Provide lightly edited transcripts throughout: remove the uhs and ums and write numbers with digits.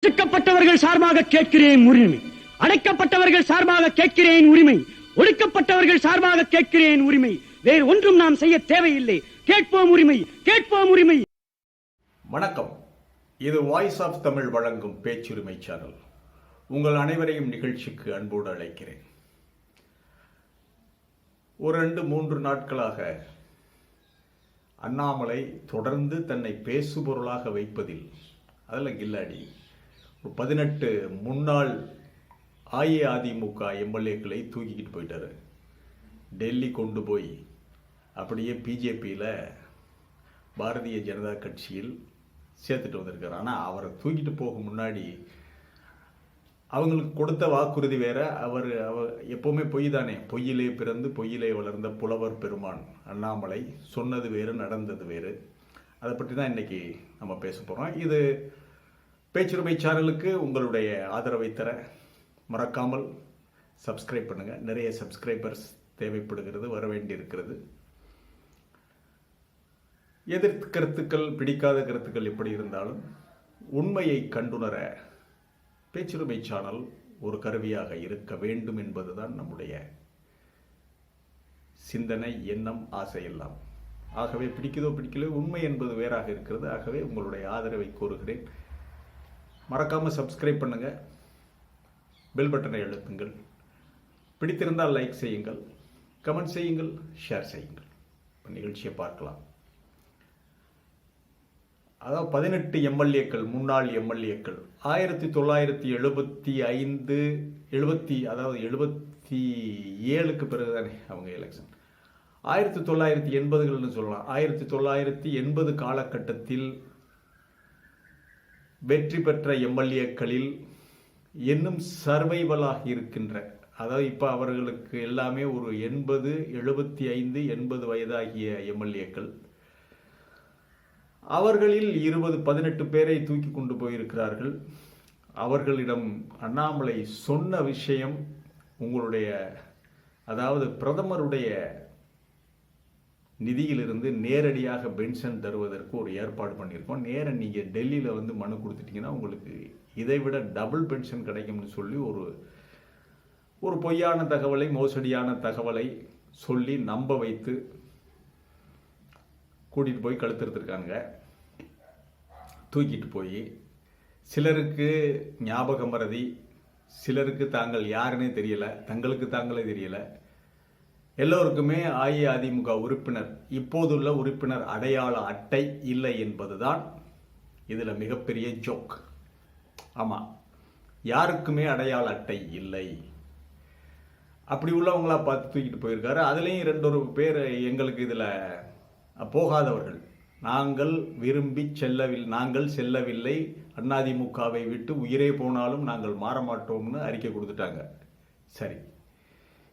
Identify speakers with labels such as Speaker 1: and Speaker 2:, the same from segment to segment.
Speaker 1: ஒடுக்கப்பட்டவர்கள் சார்பாக கேட்கிறேன் உரிமை, அடைக்கப்பட்டவர்கள் சார்பாக கேட்கிறேன் உரிமை, ஒடுக்கப்பட்டவர்கள் சார்பாக கேட்கிறேன் உரிமை. வேறு ஒன்றும் நாம் செய்ய தேவையில்லை. கேட்போம் உரிமை, கேட்போம் உரிமை.
Speaker 2: வணக்கம். இது வாய்ஸ் ஆஃப் தமிழ் வழங்கும் பேச்சுரிமை சேனல். உங்கள் அனைவரையும் நிகழ்ச்சிக்கு அன்போடு அழைக்கிறேன். ஒரு 2-3 நாட்களாக அண்ணாமலை தொடர்ந்து தன்னை பேசுபொருளாக வைப்பதில் அதில் கில்லாடி 18 முன்னாள் அஇஅதிமுக எம்எல்ஏக்களை தூக்கிக்கிட்டு போயிட்டாரு. டெல்லி கொண்டு போய் அப்படியே பிஜேபியில் பாரதிய ஜனதா கட்சியில் சேர்த்துட்டு வந்திருக்காரு. ஆனால் அவரை தூக்கிட்டு போக முன்னாடி அவங்களுக்கு கொடுத்த வாக்குறுதி வேற. அவர் எப்பவுமே பொய் தானே, பொய்யிலே பிறந்து பொய்யிலே வளர்ந்த புலவர் பெருமான் அண்ணாமலை. சொன்னது வேறு, நடந்தது வேறு. அதை பற்றி தான் இன்னைக்கு நம்ம பேச போகிறோம். இது பேச்சுரிமை சேனலுக்கு உங்களுடைய ஆதரவை தர மறக்காமல் சப்ஸ்கிரைப் பண்ணுங்கள். நிறைய சப்ஸ்கிரைபர்ஸ் தேவைப்படுகிறது, வர வேண்டி இருக்கிறது. எதிர்த்து கருத்துக்கள், பிடிக்காத கருத்துக்கள் எப்படி இருந்தாலும் உண்மையை கண்டுணர பேச்சுரிமை சேனல் ஒரு கருவியாக இருக்க வேண்டும் என்பதுதான் நம்முடைய சிந்தனை, எண்ணம், ஆசை எல்லாம். ஆகவே பிடிக்குதோ பிடிக்கலையோ உண்மை என்பது வேறாக இருக்கிறது. ஆகவே உங்களுடைய ஆதரவை கோருகிறேன். மறக்காமல் சப்ஸ்கிரைப் பண்ணுங்கள், பெல் பட்டனை அழுத்துங்கள். பிடித்திருந்தால் லைக் செய்யுங்கள், கமெண்ட் செய்யுங்கள், ஷேர் செய்யுங்கள். இப்போ நிகழ்ச்சியை பார்க்கலாம். அதாவது 18 எம்எல்ஏக்கள், முன்னாள் எம்எல்ஏக்கள் 1977க்கு பிறகுதானே அவங்க எலெக்ஷன். 1980கள்னு சொல்லலாம். 1980 காலகட்டத்தில் வெற்றி பெற்ற எம்எல்ஏக்களில் இன்னும் சர்வைவலாக இருக்கின்ற, அதாவது இப்போ அவர்களுக்கு எல்லாமே ஒரு 80, 75, 80 வயதாகிய எம்எல்ஏக்கள். அவர்களில் 18 பேரை தூக்கி கொண்டு போயிருக்கிறார்கள். அவர்களிடம் அண்ணாமலை சொன்ன விஷயம், உங்களுடைய அதாவது பிரதமருடைய நிதியிலிருந்து நேரடியாக பென்ஷன் தருவதற்கு ஒரு ஏற்பாடு பண்ணியிருக்கோம். நேரம் நீங்கள் டெல்லியில் வந்து மனு கொடுத்துட்டீங்கன்னா உங்களுக்கு இதைவிட டபுள் பென்ஷன் கிடைக்கும்னு சொல்லி ஒரு பொய்யான தகவலை, மோசடியான தகவலை சொல்லி நம்ப வைத்து கூட்டிகிட்டு போய் கழுத்திருக்காங்க. தூக்கிட்டு போய் சிலருக்கு ஞாபக மறதி, சிலருக்கு தாங்கள் யாருன்னே தெரியல, தங்களுக்கு தாங்களே தெரியல. எல்லோருக்குமே அஇஅதிமுக உறுப்பினர், இப்போதுள்ள உறுப்பினர் அடையாள அட்டை இல்லை என்பதுதான் இதில் மிகப்பெரிய ஜோக். ஆமாம், யாருக்குமே அடையாள அட்டை இல்லை. அப்படி உள்ளவங்களா பார்த்து தூக்கிட்டு போயிருக்காரு. அதுலேயும் 2 பேர் எங்களுக்கு இதில் போகாதவர்கள். நாங்கள் விரும்பி செல்லவில்லை, அதிமுகவை விட்டு உயிரே போனாலும் நாங்கள் மாற மாட்டோம்னு அறிக்கை கொடுத்துட்டாங்க. சரி,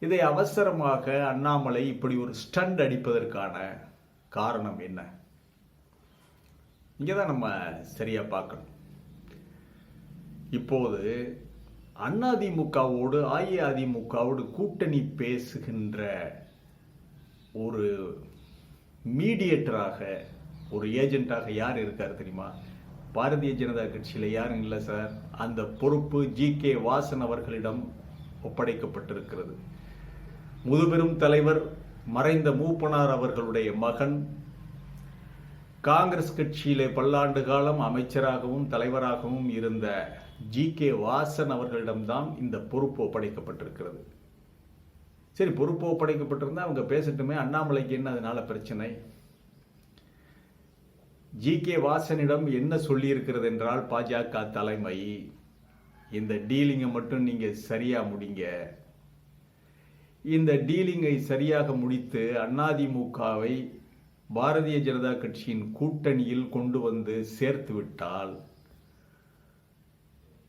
Speaker 2: இதை அவசரமாக அண்ணாமலை இப்படி ஒரு ஸ்டண்ட் அடிப்பதற்கான காரணம் என்ன? இங்கே தான் நம்ம சரியா பார்க்கணும். இப்போது அதிமுகவோடு அஇஅதிமுகவோடு கூட்டணி பேசுகின்ற ஒரு மீடியேட்டராக, ஒரு ஏஜென்ட்டாக யார் இருக்கார் தெரியுமா? பாரதிய ஜனதா கட்சியில் யாரும் இல்லை சார். அந்த பொறுப்பு GK வாசன் அவர்களிடம் ஒப்படைக்கப்பட்டிருக்கிறது. முதுபெரும் தலைவர் மறைந்த மூப்பனார் அவர்களுடைய மகன், காங்கிரஸ் கட்சியிலே பல்லாண்டு காலம் அமைச்சராகவும் தலைவராகவும் இருந்த GK வாசன் அவர்களிடம்தான் இந்த பொறுப்பு ஒப்படைக்கப்பட்டிருக்கிறது. சரி, பொறுப்பு ஒப்படைக்கப்பட்டிருந்தா அவங்க பேசட்டுமே, அண்ணாமலைக்கு என்ன அதனால பிரச்சனை? GK வாசனிடம் என்ன சொல்லி இருக்கிறது என்றால், பாஜக தலைமை இந்த டீலிங்கை மட்டும் நீங்க சரியா முடிங்க, இந்த டீலிங்கை சரியாக முடித்து அதிமுகவை பாரதிய ஜனதா கட்சியின் கூட்டணியில் கொண்டு வந்து சேர்த்து விட்டால்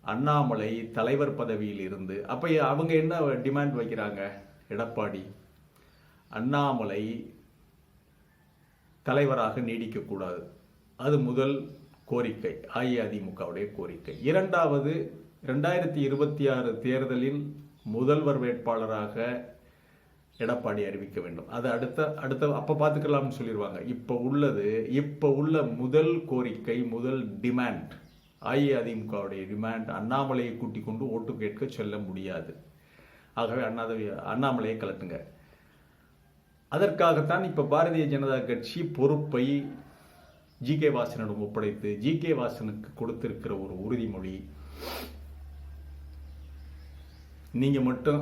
Speaker 2: அண்ணாமலை தலைவர் பதவியில் இருந்து, அப்ப அவங்க என்ன டிமாண்ட் வைக்கிறாங்க? எடப்பாடி, அண்ணாமலை தலைவராக நீடிக்கக்கூடாது. அது முதல் கோரிக்கை, அஇஅதிமுகவுடைய கோரிக்கை. இரண்டாவது, 2026 தேர்தலில் முதல்வர் வேட்பாளராக எடப்பாடி அறிவிக்க வேண்டும். அது அடுத்த அப்ப பார்த்துக்கலாம்னு சொல்லிடுவாங்க. இப்ப உள்ள முதல் கோரிக்கை, முதல் டிமாண்ட் அஇஅதிமுகவுடைய டிமாண்ட் அண்ணாமலையை கூட்டிக் கொண்டு ஓட்டு கேட்க சொல்ல முடியாது. ஆகவே அண்ணாமலையை கலட்டுங்க. அதற்காகத்தான் இப்ப பாரதிய ஜனதா கட்சி பொறுப்பை ஜி.கே. வாசனிடம் ஒப்படைத்து ஜி.கே. வாசனுக்கு கொடுத்திருக்கிற ஒரு உறுதிமொழி, நீங்க மட்டும்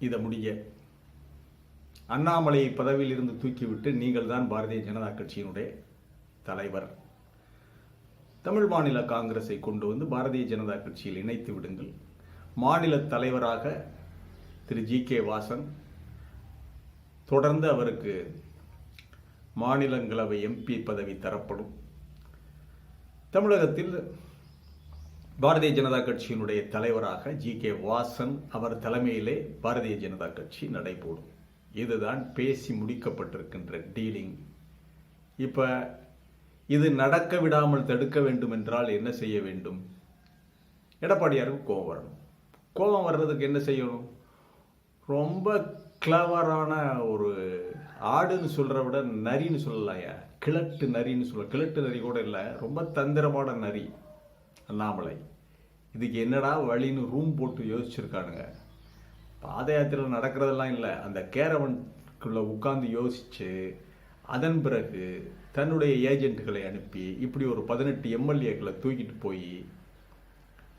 Speaker 2: இதை முடிய அண்ணாமலையை பதவியில் இருந்து தூக்கிவிட்டு நீங்கள் தான் பாரதிய ஜனதா கட்சியினுடைய தலைவர். தமிழ் மாநில காங்கிரஸை கொண்டு வந்து பாரதிய ஜனதா கட்சியில் இணைத்து விடுங்கள். மாநில தலைவராக திரு ஜி.கே. வாசன், தொடர்ந்து அவருக்கு மாநிலங்களவை எம்பி பதவி தரப்படும். தமிழகத்தில் பாரதிய ஜனதா கட்சியினுடைய தலைவராக ஜி.கே. வாசன் அவர் தலைமையிலே பாரதிய ஜனதா கட்சி நடைபோடும். இதுதான் பேசி முடிக்கப்பட்டிருக்கின்ற டீலிங். இப்ப இது நடக்க விடாமல் தடுக்க வேண்டும் என்றால் என்ன செய்ய வேண்டும்? எடப்பாடியாருக்கு கோபம் வரணும். கோபம் வர்றதுக்கு என்ன செய்யணும்? ரொம்ப கிளவரான ஒரு ஆடுன்னு சொல்ற விட நரின்னு சொல்லலையா, கிழட்டு நரின்னு சொல்ல. கிழட்டு நரி கூட இல்லை, ரொம்ப தந்திரமான நரி அண்ணாமலை. இதுக்கு என்னடா வழின்னு ரூம் போட்டு யோசிச்சிருக்கானுங்க. பாத யாத்திரையில் நடக்கிறதெல்லாம் இல்லை, அந்த கேரவனுக்குள்ள உட்கார்ந்து யோசிச்சு அதன் பிறகு தன்னுடைய ஏஜென்ட்டுகளை அனுப்பி இப்படி ஒரு 18 எம்எல்ஏக்களை தூக்கிட்டு போய்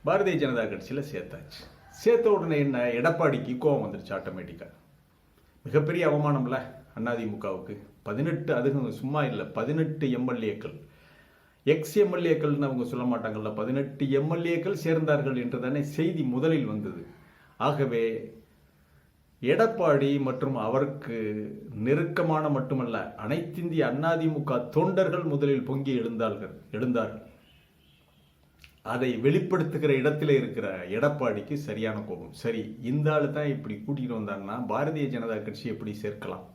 Speaker 2: பாரதிய ஜனதா கட்சியில் சேர்த்தாச்சு. சேர்த்த உடனே என்ன, எடப்பாடிக்கு கோபம் வந்துருச்சு ஆட்டோமேட்டிக்கா. மிகப்பெரிய அவமானம்ல அதிமுகவுக்கு. 18, அதுவும் சும்மா இல்லை, 18 எம்எல்ஏக்கள், எக்ஸ் எம்எல்ஏக்கள்னு அவங்க சொல்ல மாட்டாங்கல்ல, 18 எம்எல்ஏக்கள் சேர்ந்தார்கள் என்று தானே செய்தி முதலில் வந்தது. ஆகவே எடப்பாடி மற்றும் அவருக்கு நெருக்கமான மட்டுமல்ல, அனைத்திந்திய அதிமுக தொண்டர்கள் முதலில் பொங்கி எழுந்தார்கள். அதை வெளிப்படுத்துகிற இடத்துல இருக்கிற எடப்பாடிக்கு சரியான கோபம். சரி, இந்த ஆளு தான் இப்படி கூட்டிட்டு வந்தாங்கன்னா பாரதிய ஜனதா கட்சி எப்படி சேர்க்கலாம்?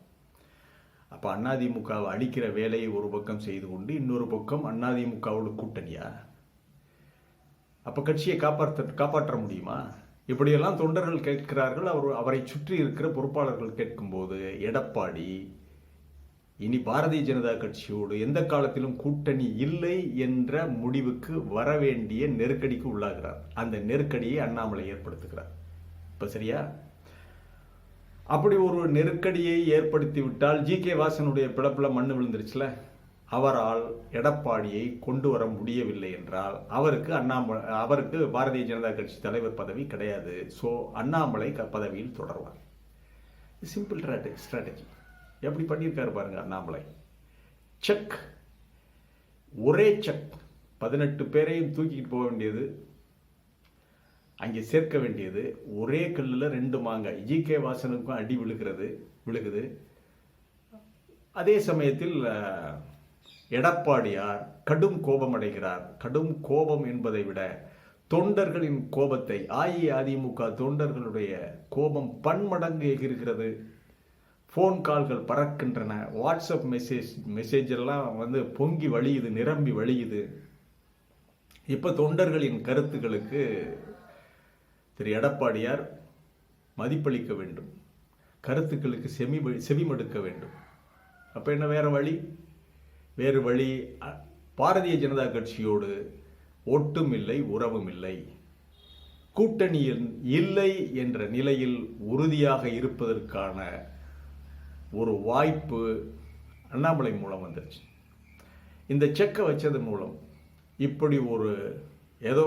Speaker 2: அப்ப அதிமுகவை அடிக்கிற வேலையை ஒரு பக்கம் செய்து கொண்டு இன்னொரு பக்கம் அதிமுகவோட கூட்டணியா? அப்ப கட்சியை காப்பாற்ற முடியுமா? இப்படியெல்லாம் தொண்டர்கள் கேட்கிறார்கள். அவரை சுற்றி இருக்கிற பொறுப்பாளர்கள் கேட்கும்போது எடப்பாடி இனி பாரதிய ஜனதா கட்சியோடு எந்த காலத்திலும் கூட்டணி இல்லை என்ற முடிவுக்கு வர வேண்டிய நெருக்கடிக்கு உள்ளாகிறார். அந்த நெருக்கடியை அண்ணாமலை ஏற்படுத்துகிறார். இப்ப சரியா? அப்படி ஒரு நெருக்கடியை ஏற்படுத்தி விட்டால் ஜி.கே. வாசனுடைய பிளப்புல மண்ணு விழுந்துருச்சுல, அவரால் எடப்பாடியை கொண்டு வர முடியவில்லை என்றால் அவருக்கு பாரதிய ஜனதா கட்சி தலைவர் பதவி கிடையாது. ஸோ அண்ணாமலை பதவியில் தொடர்வார். Simple strategy. எப்படி பண்ணியிருக்காரு பாருங்க அண்ணாமலை. செக், ஒரே செக், 18 பேரையும் தூக்கிட்டு போக வேண்டியது, அங்கே சேர்க்க வேண்டியது, ஒரே கல்லில் 2 மாங்காய். ஜி.கே. வாசனுக்கும் அடி விழுகுது. அதே சமயத்தில் எடப்பாடியார் கடும் கோபம் அடைகிறார். கடும் கோபம் என்பதை விட தொண்டர்களின் கோபத்தை, அஇஅதிமுக தொண்டர்களுடைய கோபம் பன்மடங்கு எகிறுகிறது. போன் கால்கள் பறக்கின்றன, வாட்ஸ்அப் மெசேஜ் எல்லாம் பொங்கி வழியுது, நிரம்பி வழியுது. இப்ப தொண்டர்களின் கருத்துக்களுக்கு திரு எடப்பாடியார் மதிப்பளிக்க வேண்டும், கருத்துக்களுக்கு செவிமடுக்க வேண்டும். அப்ப என்ன வேறு வழி? பாரதிய ஜனதா கட்சியோடு ஒட்டும் இல்லை, உறவும் இல்லை, கூட்டணியில் இல்லை என்ற நிலையில் உறுதியாக இருப்பதற்கான ஒரு வாய்ப்பு அண்ணாமலை மூலம் வந்துருச்சு. இந்த செக்கை வச்சது மூலம் இப்படி ஒரு ஏதோ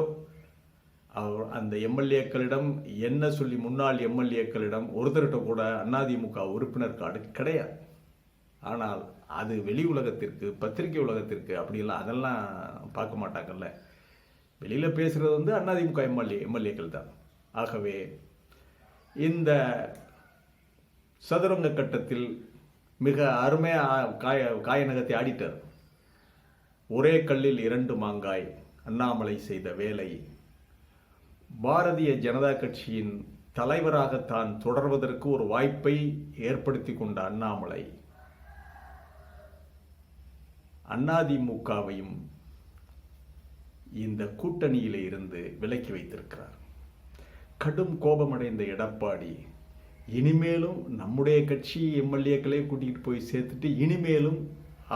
Speaker 2: அந்த எம்எல்ஏக்களிடம் என்ன சொல்லி, முன்னாள் எம்எல்ஏக்களிடம் ஒருத்தர்கிட்ட கூட அதிமுக உறுப்பினர் கார்டு கிடையாது. ஆனால் அது வெளி உலகத்திற்கு, பத்திரிகை உலகத்திற்கு அப்படியெல்லாம் அதெல்லாம் பார்க்க மாட்டாங்கல்ல. வெளியில பேசுறது அதிமுக எம்எல்ஏக்கள் தான். ஆகவே இந்த சதுரங்க கட்டத்தில் மிக அருமையா காய நகத்தை ஆடிட்டார். ஒரே கல்லில் 2 மாங்காய். அண்ணாமலை செய்த வேலை, பாரதிய ஜனதா கட்சியின் தலைவராக தான் தொடர்வதற்கு ஒரு வாய்ப்பை ஏற்படுத்தி கொண்ட அண்ணாமலை அதிமுகவையும் இந்த கூட்டணியிலே இருந்து விலக்கி வைத்திருக்கிறார். கடும் கோபமடைந்த எடப்பாடி இனிமேலும் நம்முடைய கட்சி எம்எல்ஏக்களே கூட்டிகிட்டு போய் சேர்த்துட்டு இனிமேலும்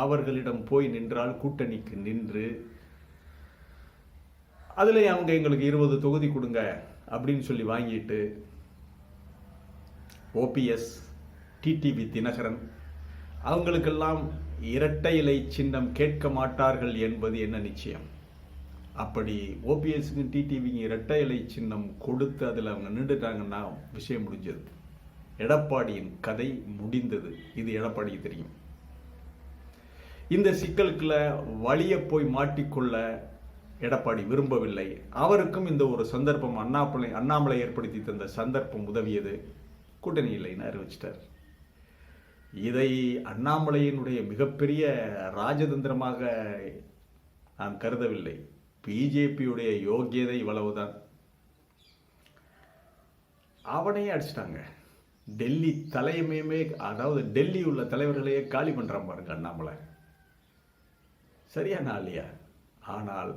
Speaker 2: அவர்களிடம் போய் நின்றால் கூட்டணிக்கு நின்று அதில் அவங்க எங்களுக்கு 20 தொகுதி கொடுங்க அப்படின்னு சொல்லி வாங்கிட்டு ஓபிஎஸ், டிடிவி தினகரன் அவங்களுக்கெல்லாம் இரட்டை இலை சின்னம் கேட்க மாட்டார்கள் என்பது என்ன நிச்சயம்? அப்படி ஓபிஎஸ்க்கு டிடிவிக்கு இரட்டை இலை சின்னம் கொடுத்து அதில் அவங்க நின்றுட்டாங்கன்னா விஷயம் முடிஞ்சது. எடப்பாடியின் கதை முடிந்தது. இது எடப்பாடிக்கு தெரியும். இந்த சிக்கலுக்குள்ள வழிய போய் மாட்டிக்கொள்ள எடப்பாடி விரும்பவில்லை. அவருக்கும் இந்த ஒரு சந்தர்ப்பம் அண்ணாமலை ஏற்படுத்தி தந்த சந்தர்ப்பம் உதவியது. கூட்டணி இல்லைன்னு அறிவிச்சிட்டார். இதை அண்ணாமலையினுடைய மிகப்பெரிய ராஜதந்திரமாக நான் கருதவில்லை. பிஜேபியுடைய யோகியதை இவ்வளவுதான். அவனையே அடிச்சிட்டாங்க. டெல்லி தலைமையுமே, அதாவது டெல்லி உள்ள தலைவர்களையே காலி பண்றான் பாருங்க அண்ணாமலை. சரியான ஆளியா? ஆனால்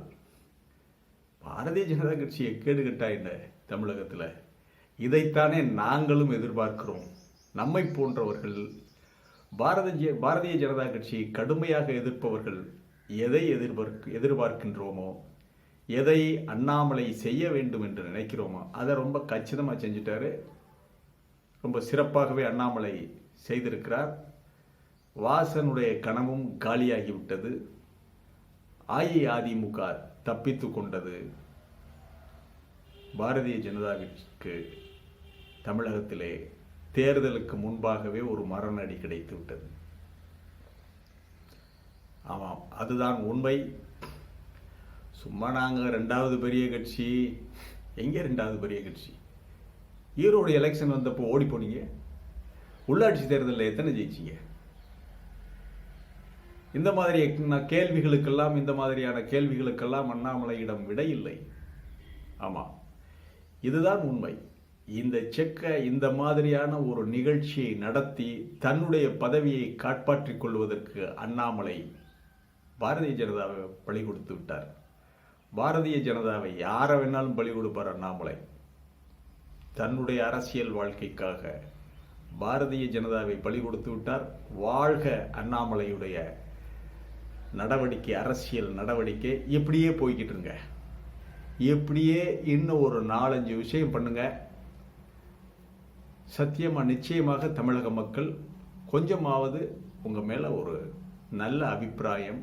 Speaker 2: பாரதிய ஜனதா கட்சியை கேடுகட்டா இந்த தமிழகத்தில். இதைத்தானே நாங்களும் எதிர்பார்க்கிறோம். நம்மை போன்றவர்கள் பாரதிய ஜனதா கட்சியை கடுமையாக எதிர்ப்பவர்கள் எதை எதிர்பார்க்கின்றோமோ, எதை அண்ணாமலை செய்ய வேண்டும் என்று நினைக்கிறோமோ அதை ரொம்ப கச்சிதமாக செஞ்சுட்டாரு. ரொம்ப சிறப்பாகவே அண்ணாமலை செய்திருக்கிறார். வாசனுடைய கனவும் காலியாகிவிட்டது. அஇஅதிமுக தப்பித்து கொண்டது. பாரதிய ஜனதாவிற்கு தமிழகத்திலே தேர்தலுக்கு முன்பாகவே ஒரு மரணடி கிடைத்து விட்டது. ஆமாம், அதுதான் உண்மை. சும்மா நாங்கள் 2வது பெரிய கட்சி. எங்கே 2வது பெரிய கட்சி? ஈரோடு எலெக்ஷன் வந்தப்போ ஓடி போனீங்க. உள்ளாட்சி தேர்தலில் எத்தனை ஜெயிச்சிங்க? இந்த மாதிரி இந்த மாதிரியான கேள்விகளுக்கெல்லாம் அண்ணாமலையிடம் விடை இல்லை. ஆமாம், இதுதான் உண்மை. இந்த மாதிரியான ஒரு நிகழ்ச்சியை நடத்தி தன்னுடைய பதவியை காப்பாற்றிக் கொள்வதற்கு அண்ணாமலை பாரதிய ஜனதாவை பலி கொடுத்து விட்டார். பாரதிய ஜனதாவை யாரை வேணாலும் பலி கொடுப்பார் அண்ணாமலை. தன்னுடைய அரசியல் வாழ்க்கைக்காக பாரதிய ஜனதாவை பலி கொடுத்து விட்டார். வாழ்க அண்ணாமலையுடைய நடவடிக்கை, அரசியல் நடவடிக்கை. இப்படியே போய்கிட்டு இருங்க. இப்படியே இன்னும் ஒரு 4-5 விஷயம் பண்ணுங்க. சத்தியமா நிச்சயமாக தமிழக மக்கள் கொஞ்சமாவது உங்க மேல ஒரு நல்ல அபிப்பிராயம்,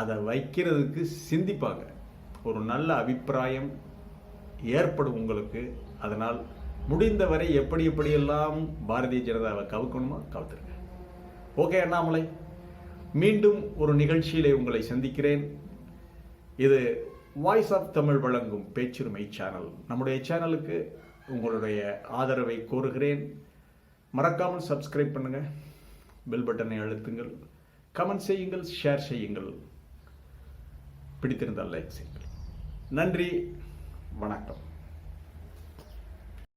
Speaker 2: அதை வைக்கிறதுக்கு சிந்திப்பாங்க. ஒரு நல்ல அபிப்பிராயம் ஏற்படும் உங்களுக்கு. அதனால் முடிந்தவரை எப்படியெல்லாம் பாரதிய ஜனதாவை கவுக்கணுமோ கவுத்துருங்க. ஓகே அண்ணாமலை, மீண்டும் ஒரு நிகழ்ச்சியிலே உங்களை சந்திக்கிறேன். இது வாய்ஸ் ஆஃப் தமிழ் வழங்கும் பேச்சுரிமை சேனல். நம்முடைய சேனலுக்கு உங்களுடைய ஆதரவை கோருகிறேன். மறக்காமல் சப்ஸ்கிரைப் பண்ணுங்க, பெல் பட்டனை அழுத்துங்கள், கமெண்ட் செய்யுங்கள், ஷேர் செய்யுங்கள், பிடித்திருந்தால் லைக் செய்யுங்கள். நன்றி, வணக்கம்.